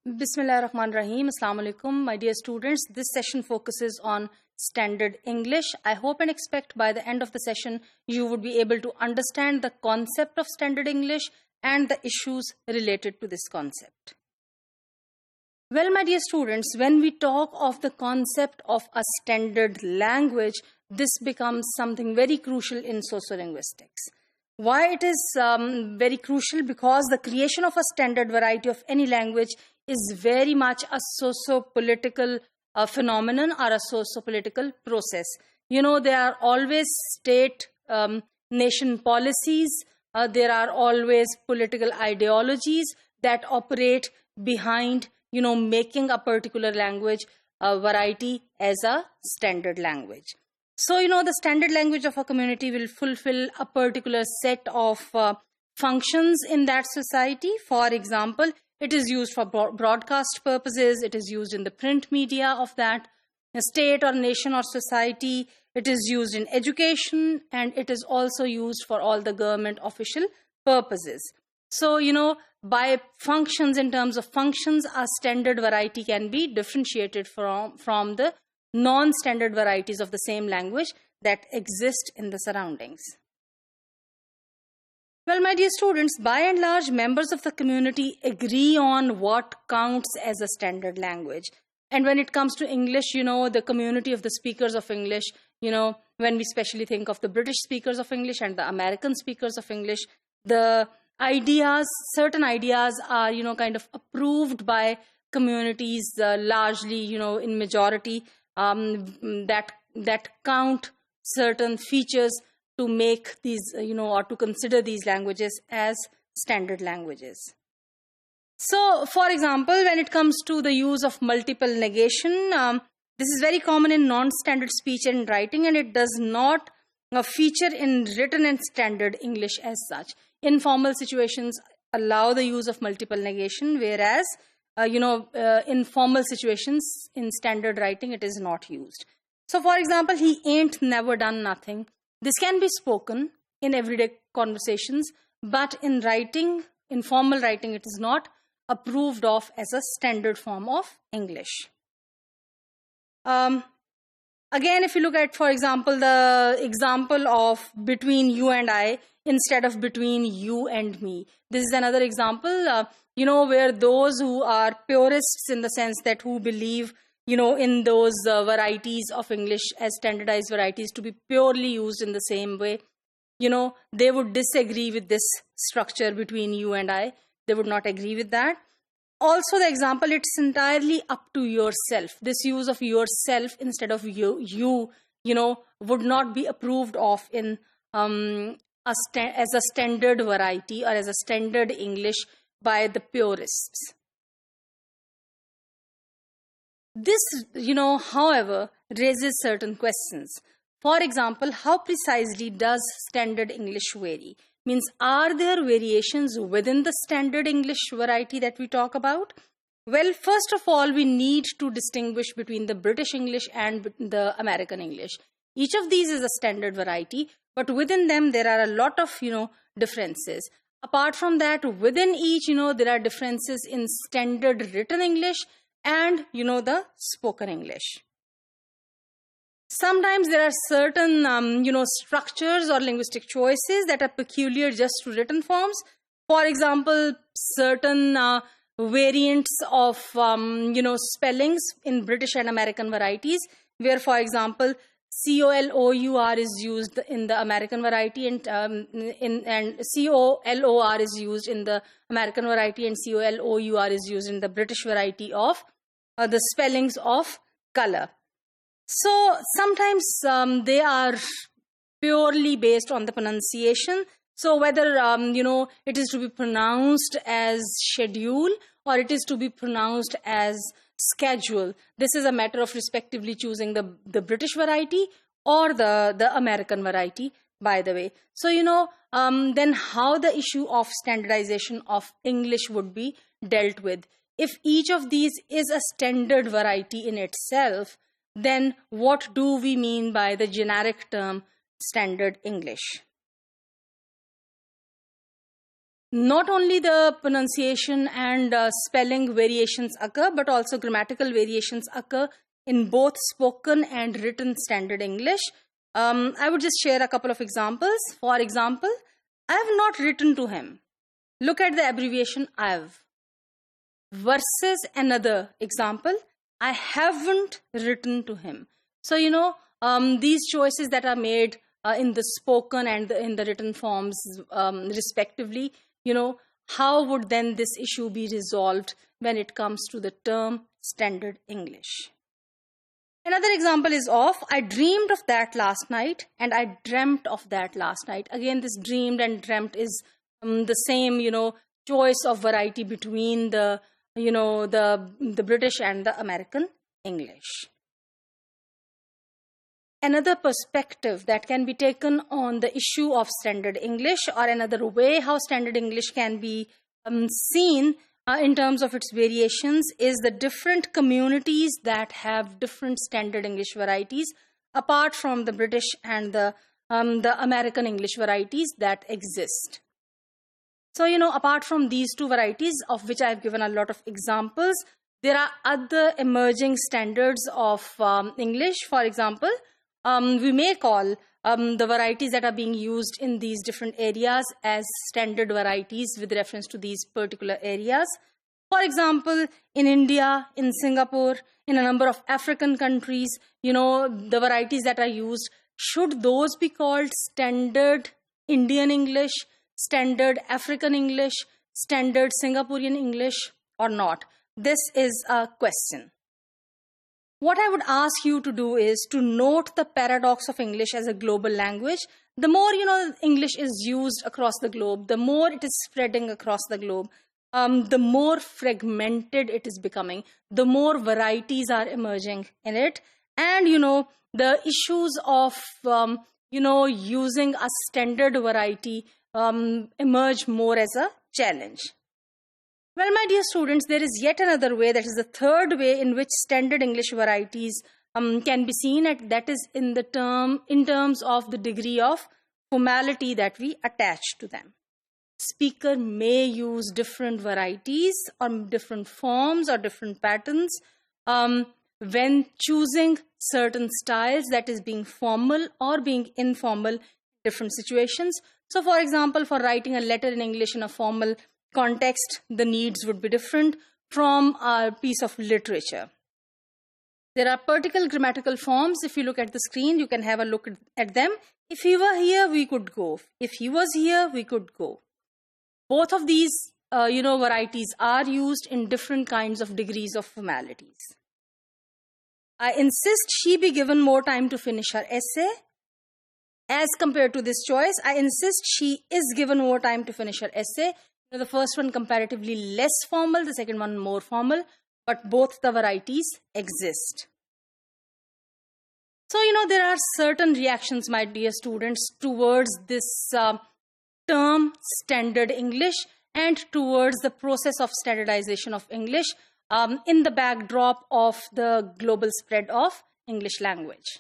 Bismillahirrahmanirrahim. Assalamu alaikum, my dear students. This session focuses on standard English. I hope and expect by the end of the session you would be able to understand the concept of standard English and the issues related to this concept. Well, my dear students, when we talk of the concept of a standard language, this becomes something very crucial in sociolinguistics. Why it is very crucial? Because the creation of a standard variety of any language is very much a socio-political phenomenon or a socio-political process. You know, there are always state nation policies, there are always political ideologies that operate behind, making a particular language variety as a standard language. So, the standard language of a community will fulfill a particular set of functions in that society. For example, it is used for broadcast purposes. It is used in the print media of that state or nation or society. It is used in education, and it is also used for all the government official purposes. So, by functions, in terms of functions, a standard variety can be differentiated from the non-standard varieties of the same language that exist in the surroundings. Well, my dear students, by and large, members of the community agree on what counts as a standard language. And when it comes to English, the community of the speakers of English, when we especially think of the British speakers of English and the American speakers of English, the certain ideas are, kind of approved by communities largely, in majority, that count certain features to make these, or to consider these languages as standard languages. So, for example, when it comes to the use of multiple negation, this is very common in non-standard speech and writing, and it does not feature in written and standard English as such. Informal situations allow the use of multiple negation, whereas in formal situations, in standard writing, it is not used. So, for example, he ain't never done nothing. This can be spoken in everyday conversations, but in writing, in formal writing, it is not approved of as a standard form of English. Again, if you look at, for example, the example of between you and I instead of between you and me. This is another example, where those who are purists in the sense that who believe, in those varieties of English as standardized varieties to be purely used in the same way, they would disagree with this structure between you and I. They would not agree with that. Also, the example, it's entirely up to yourself. This use of yourself instead of you, would not be approved of in as a standard variety or as a standard English by the purists. This, however, raises certain questions. For example, how precisely does standard English vary? Means, are there variations within the standard English variety that we talk about? Well, first of all, we need to distinguish between the British English and the American English. Each of these is a standard variety, but within them there are a lot of, differences. Apart from that, within each, there are differences in standard written English and, the spoken English. Sometimes there are certain, structures or linguistic choices that are peculiar just to written forms. For example, certain variants of, spellings in British and American varieties, where, for example, COLOUR is used in the American variety and COLOR is used in the American variety and COLOUR is used in the British variety of the spellings of color. So sometimes they are purely based on the pronunciation. So whether, it is to be pronounced as schedule or it is to be pronounced as schedule. This is a matter of respectively choosing the British variety or the American variety, by the way. So, then how the issue of standardization of English would be dealt with. If each of these is a standard variety in itself, then what do we mean by the generic term standard English? not only the pronunciation and spelling variations occur, but also grammatical variations occur in both spoken and written standard English. I would just share a couple of examples. For example, I have not written to him. Look at the abbreviation IVE. Versus another example, I haven't written to him. So, these choices that are made in the spoken and in the written forms respectively, how would then this issue be resolved when it comes to the term standard English? Another example is of, I dreamed of that last night and I dreamt of that last night. Again, this dreamed and dreamt is the same, choice of variety between the British and the American English. Another perspective that can be taken on the issue of standard English, or another way how standard English can be seen in terms of its variations, is the different communities that have different standard English varieties apart from the British and the American English varieties that exist. So, apart from these two varieties, of which I have given a lot of examples, there are other emerging standards of English. For example, we may call the varieties that are being used in these different areas as standard varieties with reference to these particular areas. For example, in India, in Singapore, in a number of African countries, the varieties that are used, should those be called standard Indian English, standard African English, standard Singaporean English, or not? This is a question. What I would ask you to do is to note the paradox of English as a global language. The more English is used across the globe, the more it is spreading across the globe, the more fragmented it is becoming, the more varieties are emerging in it, and the issues of using a standard variety emerge more as a challenge. Well, my dear students, there is yet another way, that is the third way in which standard English varieties can be seen, and that is in terms of the degree of formality that we attach to them. Speaker may use different varieties or different forms or different patterns when choosing certain styles, that is being formal or being informal in different situations. So, for example, for writing a letter in English in a formal context, the needs would be different from a piece of literature. There are particular grammatical forms. If you look at the screen, you can have a look at them. If he were here, we could go. If he was here, we could go. Both of these, varieties are used in different kinds of degrees of formalities. I insist she be given more time to finish her essay. As compared to this choice, I insist she is given more time to finish her essay. The first one comparatively less formal, the second one more formal, but both the varieties exist. So, there are certain reactions, my dear students, towards this term standard English and towards the process of standardization of English in the backdrop of the global spread of English language.